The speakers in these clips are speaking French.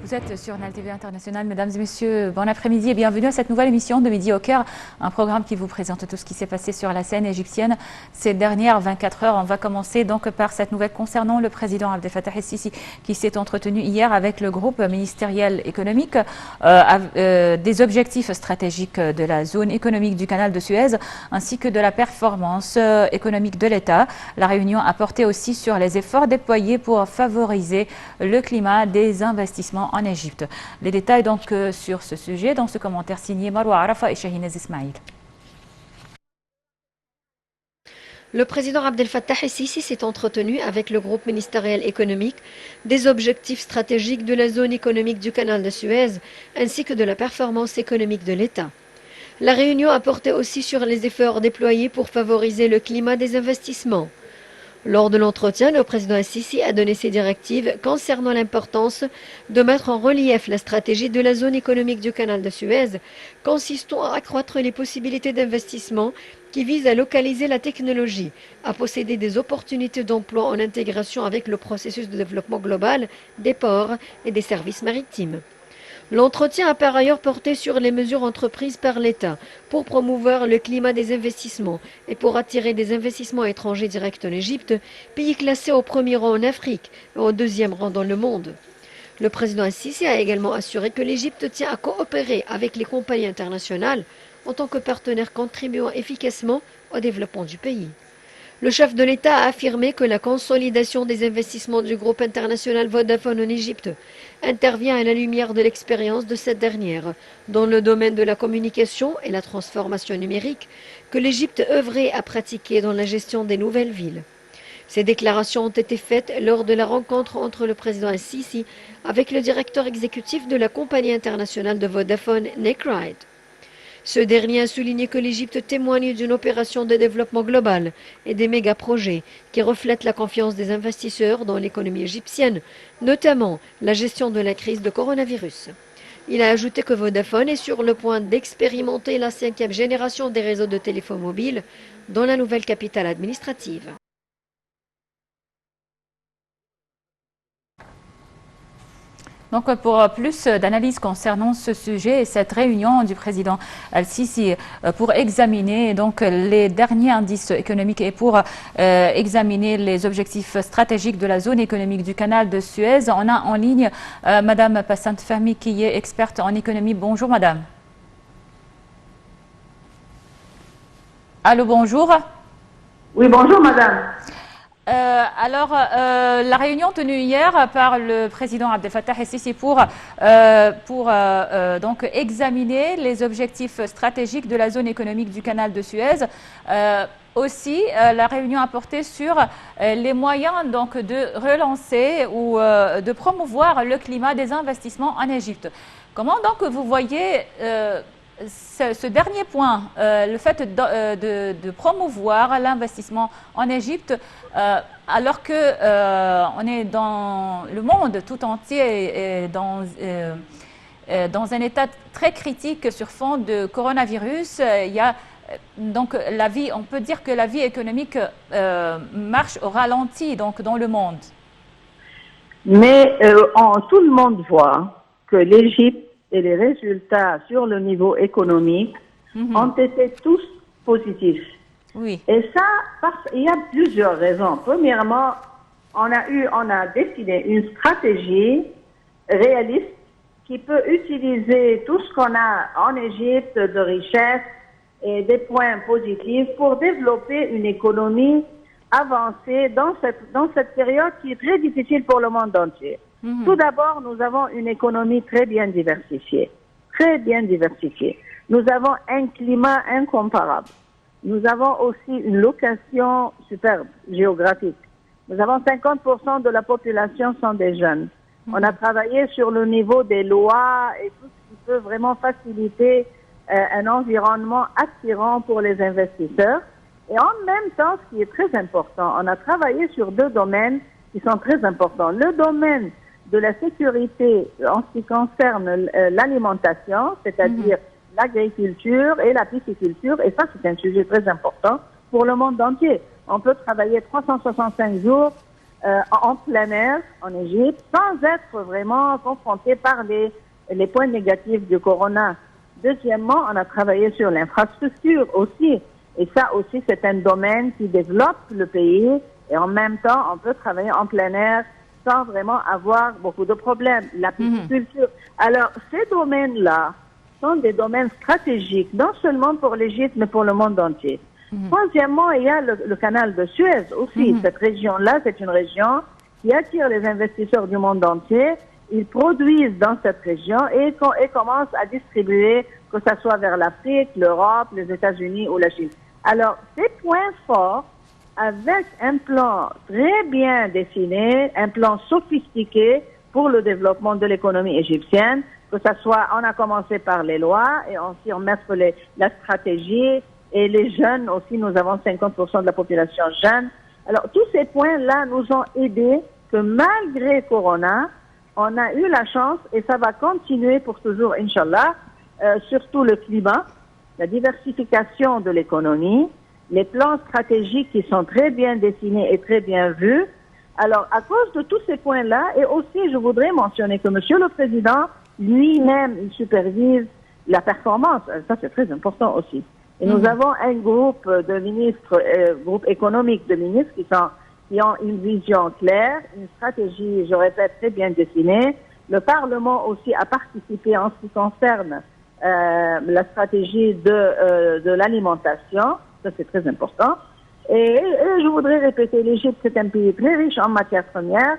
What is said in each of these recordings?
Vous êtes sur NAL TV International, mesdames et messieurs, bon après-midi et bienvenue à cette nouvelle émission de Midi au Cœur, un programme qui vous présente tout ce qui s'est passé sur la scène égyptienne ces dernières 24 heures. On va commencer donc par cette nouvelle concernant le président Abdel Fattah el-Sisi qui s'est entretenu hier avec le groupe ministériel économique des objectifs stratégiques de la zone économique du canal de Suez ainsi que de la performance économique de l'État. La réunion a porté aussi sur les efforts déployés pour favoriser le climat des investissements en Égypte. Les détails donc sur ce sujet dans ce commentaire signé Marwa Arafa et Shahinez Ismail. Le président Abdel Fattah el-Sisi s'est entretenu avec le groupe ministériel économique des objectifs stratégiques de la zone économique du canal de Suez ainsi que de la performance économique de l'État. La réunion a porté aussi sur les efforts déployés pour favoriser le climat des investissements. Lors de l'entretien, le président el-Sisi a donné ses directives concernant l'importance de mettre en relief la stratégie de la zone économique du canal de Suez, consistant à accroître les possibilités d'investissement qui visent à localiser la technologie, à posséder des opportunités d'emploi en intégration avec le processus de développement global des ports et des services maritimes. L'entretien a par ailleurs porté sur les mesures entreprises par l'État pour promouvoir le climat des investissements et pour attirer des investissements étrangers directs en Égypte, pays classé au premier rang en Afrique et au deuxième rang dans le monde. Le président el-Sisi a également assuré que l'Égypte tient à coopérer avec les compagnies internationales en tant que partenaire contribuant efficacement au développement du pays. Le chef de l'État a affirmé que la consolidation des investissements du groupe international Vodafone en Égypte intervient à la lumière de l'expérience de cette dernière dans le domaine de la communication et la transformation numérique que l'Égypte œuvrait à pratiquer dans la gestion des nouvelles villes. Ces déclarations ont été faites lors de la rencontre entre le président el-Sisi avec le directeur exécutif de la compagnie internationale de Vodafone, Nick Wright. Ce dernier a souligné que l'Égypte témoigne d'une opération de développement global et des méga-projets qui reflètent la confiance des investisseurs dans l'économie égyptienne, notamment la gestion de la crise de coronavirus. Il a ajouté que Vodafone est sur le point d'expérimenter la 5e génération des réseaux de téléphonie mobile dans la nouvelle capitale administrative. Donc pour plus d'analyse concernant ce sujet et cette réunion du président el-Sisi pour examiner donc les derniers indices économiques et pour examiner les objectifs stratégiques de la zone économique du canal de Suez, on a en ligne Madame Passante Fahmi qui est experte en économie. Bonjour Madame. Allô, bonjour. Oui, bonjour Madame. La réunion tenue hier par le président Abdel Fattah el-Sisi pour donc examiner les objectifs stratégiques de la zone économique du canal de Suez. Aussi, la réunion a porté sur les moyens donc de relancer ou de promouvoir le climat des investissements en Égypte. Comment donc vous voyez ce dernier point, le fait de promouvoir l'investissement en Égypte, alors que on est dans le monde tout entier et dans un état très critique sur fond de coronavirus, il y a donc la vie, on peut dire que la vie économique marche au ralenti donc dans le monde. Mais tout le monde voit que l'Égypte et les résultats sur le niveau économique ont été tous positifs. Oui. Et ça, il y a plusieurs raisons. Premièrement, on a décidé une stratégie réaliste qui peut utiliser tout ce qu'on a en Égypte de richesse et des points positifs pour développer une économie avancée dans cette période qui est très difficile pour le monde entier. Tout d'abord, nous avons une économie très bien diversifiée. Très bien diversifiée. Nous avons un climat incomparable. Nous avons aussi une location superbe, géographique. Nous avons 50% de la population sont des jeunes. On a travaillé sur le niveau des lois et tout ce qui peut vraiment faciliter un environnement attirant pour les investisseurs. Et en même temps, ce qui est très important, on a travaillé sur 2 domaines qui sont très importants. Le domaine de la sécurité en ce qui concerne l'alimentation, c'est-à-dire l'agriculture et la pisciculture, et ça c'est un sujet très important pour le monde entier. On peut travailler 365 jours en plein air en Égypte sans être vraiment confrontés par les points négatifs du corona. Deuxièmement, on a travaillé sur l'infrastructure aussi. Et ça aussi, c'est un domaine qui développe le pays. Et en même temps, on peut travailler en plein air sans vraiment avoir beaucoup de problèmes. La pisciculture. Alors, ces domaines-là sont des domaines stratégiques, non seulement pour l'Égypte, mais pour le monde entier. Troisièmement, il y a le canal de Suez aussi. Cette région-là, c'est une région qui attire les investisseurs du monde entier. Ils produisent dans cette région et commencent à distribuer, que ce soit vers l'Afrique, l'Europe, les États-Unis ou la Chine. Alors, ces points forts, avec un plan très bien dessiné, un plan sophistiqué pour le développement de l'économie égyptienne, que ce soit, on a commencé par les lois et ensuite on met la stratégie et les jeunes aussi, nous avons 50% de la population jeune. Alors, tous ces points-là nous ont aidés que malgré Corona, on a eu la chance, et ça va continuer pour toujours, Inch'Allah, surtout le climat, la diversification de l'économie, les plans stratégiques qui sont très bien dessinés et très bien vus. Alors, à cause de tous ces points-là, et aussi, je voudrais mentionner que Monsieur le Président, lui-même, il supervise la performance. Ça, c'est très important aussi. Et nous avons un groupe de ministres, groupe économique de ministres qui ont une vision claire, une stratégie, je répète, très bien dessinée. Le Parlement aussi a participé en ce qui concerne la stratégie de l'alimentation. Ça, c'est très important. Et je voudrais répéter, l'Égypte, c'est un pays très riche en matières premières.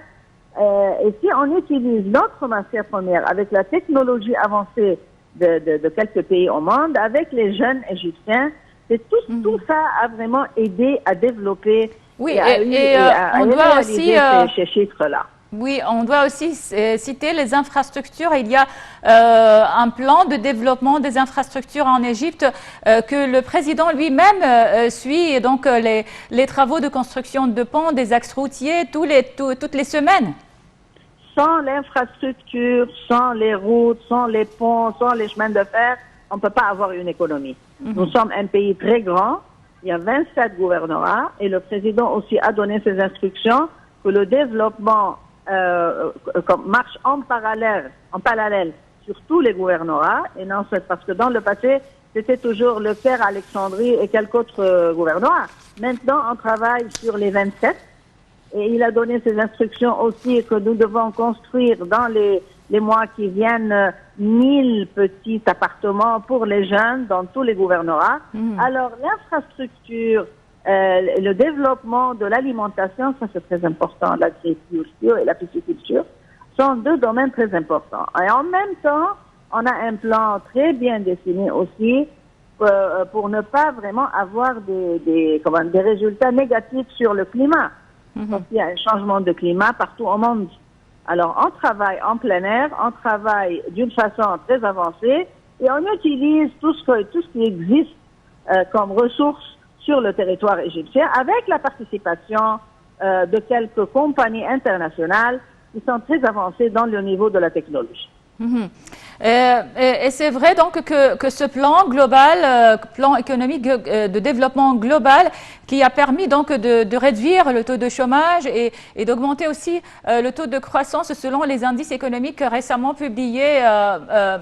Et si on utilise notre matière première avec la technologie avancée de quelques pays au monde, avec les jeunes Égyptiens, c'est tout ça a vraiment aidé à développer on doit aussi ces chiffres-là. Oui, on doit aussi citer les infrastructures. Il y a un plan de développement des infrastructures en Égypte que le président lui-même suit, donc les travaux de construction de ponts, des axes routiers, toutes les semaines. Sans l'infrastructure, sans les routes, sans les ponts, sans les chemins de fer, on ne peut pas avoir une économie. Nous sommes un pays très grand, il y a 27 gouvernorats et le président aussi a donné ses instructions que le développement marche en parallèle sur tous les gouvernorats. Et non, c'est parce que dans le passé, c'était toujours le Caire, Alexandrie et quelques autres gouvernorats. Maintenant, on travaille sur les 27. Et il a donné ses instructions aussi que nous devons construire dans les mois qui viennent 1000 petits appartements pour les jeunes dans tous les gouvernorats. Alors l'infrastructure, le développement de l'alimentation, ça c'est très important, l'agriculture et la pisciculture sont deux domaines très importants. Et en même temps, on a un plan très bien dessiné aussi pour ne pas vraiment avoir des résultats négatifs sur le climat. Parce qu'il y a un changement de climat partout au monde. Alors, on travaille en plein air, on travaille d'une façon très avancée et on utilise tout ce qui existe comme ressources sur le territoire égyptien avec la participation de quelques compagnies internationales qui sont très avancées dans le niveau de la technologie. Et c'est vrai donc que ce plan global, plan économique de développement global, qui a permis donc de réduire le taux de chômage et d'augmenter aussi le taux de croissance selon les indices économiques récemment publiés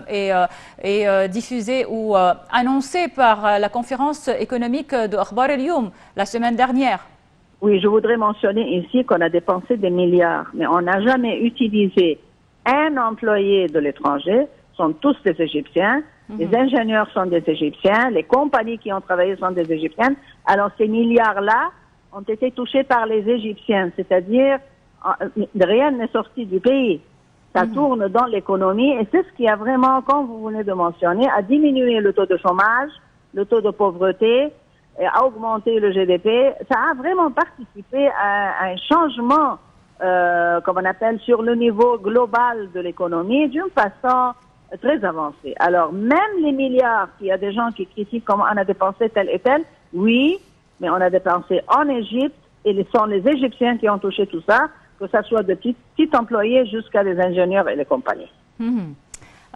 et diffusés ou annoncés par la conférence économique de Akhbar el-Youm la semaine dernière. Oui, je voudrais mentionner ici qu'on a dépensé des milliards, mais on n'a jamais utilisé un employé de l'étranger, sont tous des Égyptiens, les ingénieurs sont des Égyptiens, les compagnies qui ont travaillé sont des Égyptiennes. Alors ces milliards-là ont été touchés par les Égyptiens, c'est-à-dire rien n'est sorti du pays. Ça tourne dans l'économie et c'est ce qui a vraiment, comme vous venez de mentionner, à diminuer le taux de chômage, le taux de pauvreté, et à augmenter le GDP. Ça a vraiment participé à un changement comme on appelle, sur le niveau global de l'économie d'une façon très avancée. Alors, même les milliards, il y a des gens qui critiquent comment on a dépensé tel et tel, oui, mais on a dépensé en Égypte et ce sont les Égyptiens qui ont touché tout ça, que ce soit de petits employés jusqu'à des ingénieurs et les compagnies.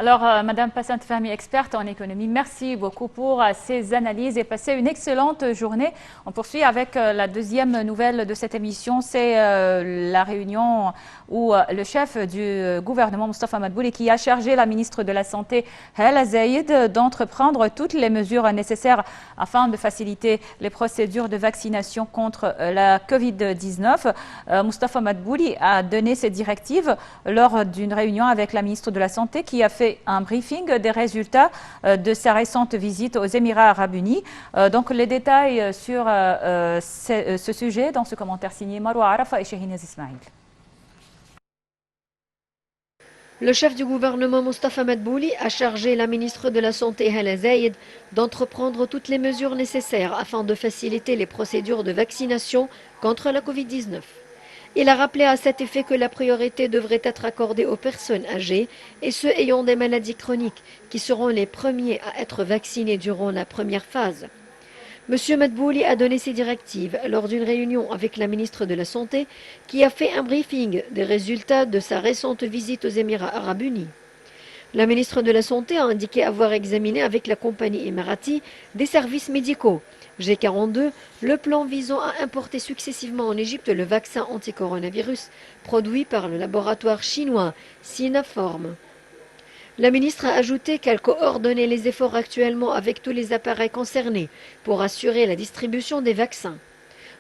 Alors, Madame Passante Fahmi, experte en économie, merci beaucoup pour ces analyses et passez une excellente journée. On poursuit avec la deuxième nouvelle de cette émission, c'est la réunion où le chef du gouvernement, Moustapha Madbouli, qui a chargé la ministre de la Santé, Hala Zaïd, d'entreprendre toutes les mesures nécessaires afin de faciliter les procédures de vaccination contre la Covid-19. Moustapha Madbouli a donné ces directives lors d'une réunion avec la ministre de la Santé qui a fait un briefing des résultats de sa récente visite aux Émirats arabes unis. Donc les détails sur ce sujet dans ce commentaire signé Maroua Arafa et Shahinaz Ismail. Le chef du gouvernement Moustapha Madbouli a chargé la ministre de la Santé Hala Zaïd d'entreprendre toutes les mesures nécessaires afin de faciliter les procédures de vaccination contre la Covid-19. Il a rappelé à cet effet que la priorité devrait être accordée aux personnes âgées et ceux ayant des maladies chroniques qui seront les premiers à être vaccinés durant la première phase. Monsieur Madbouli a donné ses directives lors d'une réunion avec la ministre de la Santé qui a fait un briefing des résultats de sa récente visite aux Émirats arabes unis. La ministre de la Santé a indiqué avoir examiné avec la compagnie émirati des services médicaux, G42, le plan visant à importer successivement en Égypte le vaccin anti-coronavirus produit par le laboratoire chinois Sinopharm. La ministre a ajouté qu'elle coordonnait les efforts actuellement avec tous les appareils concernés pour assurer la distribution des vaccins.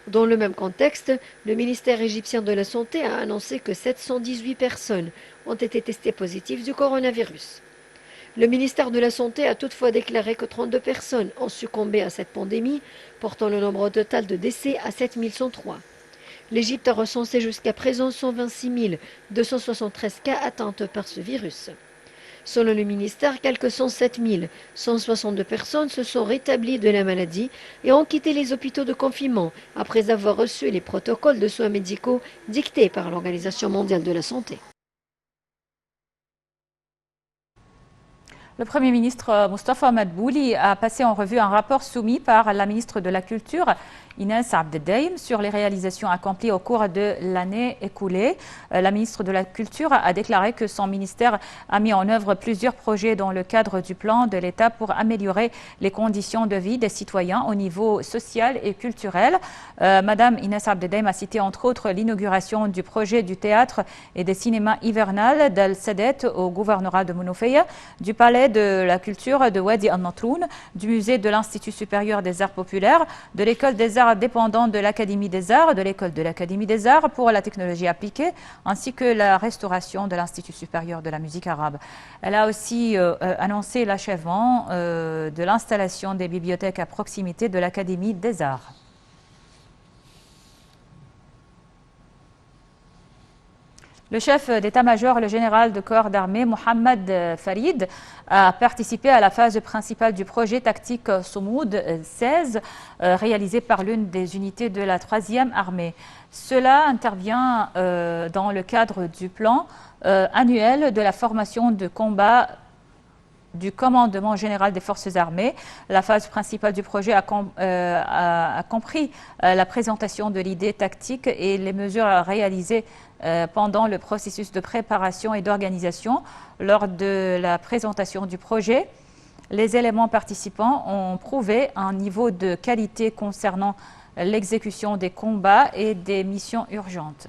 Dans le même contexte, le ministère égyptien de la Santé a annoncé que 718 personnes ont été testées positives du coronavirus. Le ministère de la Santé a toutefois déclaré que 32 personnes ont succombé à cette pandémie, portant le nombre total de décès à 7103. L'Égypte a recensé jusqu'à présent 126 273 cas atteints par ce virus. Selon le ministère, quelques 107 162 personnes se sont rétablies de la maladie et ont quitté les hôpitaux de confinement après avoir reçu les protocoles de soins médicaux dictés par l'Organisation mondiale de la santé. Le Premier ministre Moustapha Madbouli a passé en revue un rapport soumis par la ministre de la Culture, Inès Abdeldaïm, sur les réalisations accomplies au cours de l'année écoulée. La ministre de la Culture a déclaré que son ministère a mis en œuvre plusieurs projets dans le cadre du plan de l'État pour améliorer les conditions de vie des citoyens au niveau social et culturel. Madame Inès Abdeldaïm a cité entre autres l'inauguration du projet du théâtre et des cinémas hivernal d'Al Sadet au gouvernorat de Mounofeya, du palais de la culture de Wadi Al-Natroun, du musée de l'Institut supérieur des arts populaires, de l'école des arts dépendant de l'Académie des arts, de l'école de l'Académie des arts pour la technologie appliquée, ainsi que la restauration de l'Institut supérieur de la musique arabe. Elle a aussi annoncé l'achèvement de l'installation des bibliothèques à proximité de l'Académie des arts. Le chef d'état-major, le général de corps d'armée, Mohamed Farid, a participé à la phase principale du projet tactique Soumoud 16, réalisé par l'une des unités de la 3e armée. Cela intervient dans le cadre du plan annuel de la formation de combat du commandement général des forces armées. La phase principale du projet a compris la présentation de l'idée tactique et les mesures réalisées pendant le processus de préparation et d'organisation. Lors de la présentation du projet, les éléments participants ont prouvé un niveau de qualité concernant l'exécution des combats et des missions urgentes.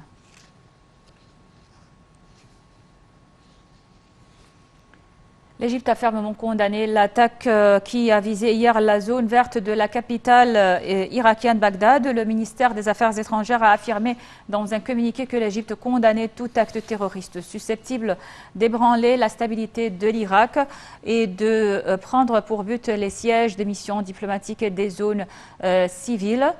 L'Égypte a fermement condamné l'attaque qui a visé hier la zone verte de la capitale irakienne Bagdad. Le ministère des Affaires étrangères a affirmé dans un communiqué que l'Égypte condamnait tout acte terroriste susceptible d'ébranler la stabilité de l'Irak et de prendre pour but les sièges des missions diplomatiques et des zones civiles.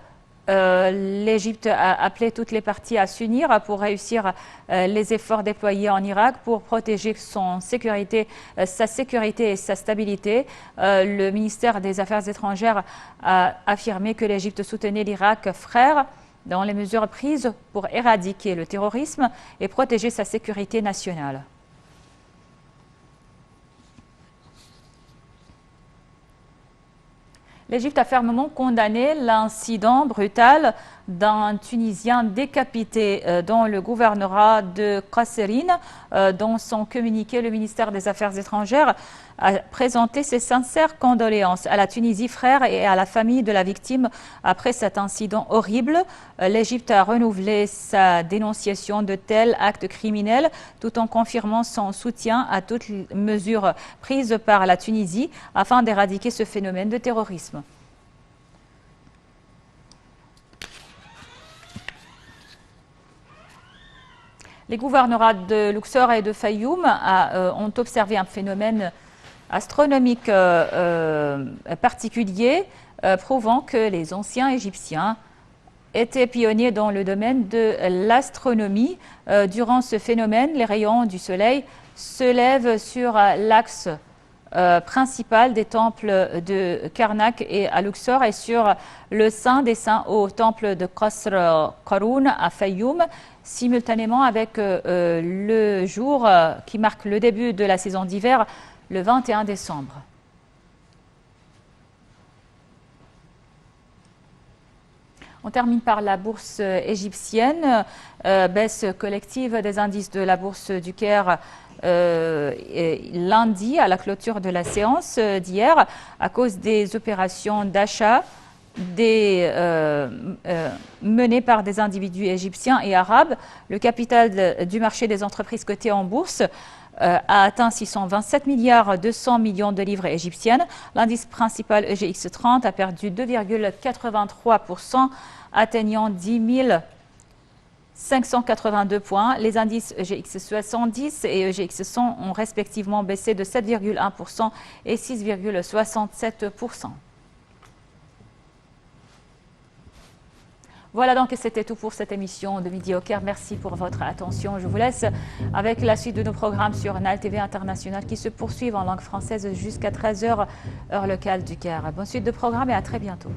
L'Égypte a appelé toutes les parties à s'unir pour réussir les efforts déployés en Irak pour protéger sa sécurité et sa stabilité. Le ministère des Affaires étrangères a affirmé que l'Égypte soutenait l'Irak frère dans les mesures prises pour éradiquer le terrorisme et protéger sa sécurité nationale. L'Égypte a fermement condamné l'incident brutal d'un Tunisien décapité dans le gouvernorat de Kasserine. Dans son communiqué, le ministère des Affaires étrangères a présenté ses sincères condoléances à la Tunisie frère et à la famille de la victime après cet incident horrible. L'Égypte a renouvelé sa dénonciation de tels actes criminels tout en confirmant son soutien à toutes les mesures prises par la Tunisie afin d'éradiquer ce phénomène de terrorisme. Les gouvernorats de Luxor et de Fayoum ont observé un phénomène astronomique particulier, prouvant que les anciens Égyptiens étaient pionniers dans le domaine de l'astronomie. Durant ce phénomène, les rayons du soleil se lèvent sur l'axe principal des temples de Karnak et à Luxor et sur le Saint des Saints au temple de Qasr Qarun à Fayoum, simultanément avec le jour qui marque le début de la saison d'hiver, le 21 décembre. On termine par la bourse égyptienne, baisse collective des indices de la bourse du Caire lundi à la clôture de la séance d'hier à cause des opérations d'achat menées par des individus égyptiens et arabes. Le capital du marché des entreprises cotées en bourse a atteint 627 milliards 200 millions de livres égyptiennes. L'indice principal EGX 30 a perdu 2,83%, atteignant 10 582 points. Les indices EGX 70 et EGX 100 ont respectivement baissé de 7,1% et 6,67%. Voilà donc, c'était tout pour cette émission de Midi au Caire. Merci pour votre attention. Je vous laisse avec la suite de nos programmes sur Nile TV International qui se poursuivent en langue française jusqu'à 13h, heure locale du Caire. Bonne suite de programme et à très bientôt.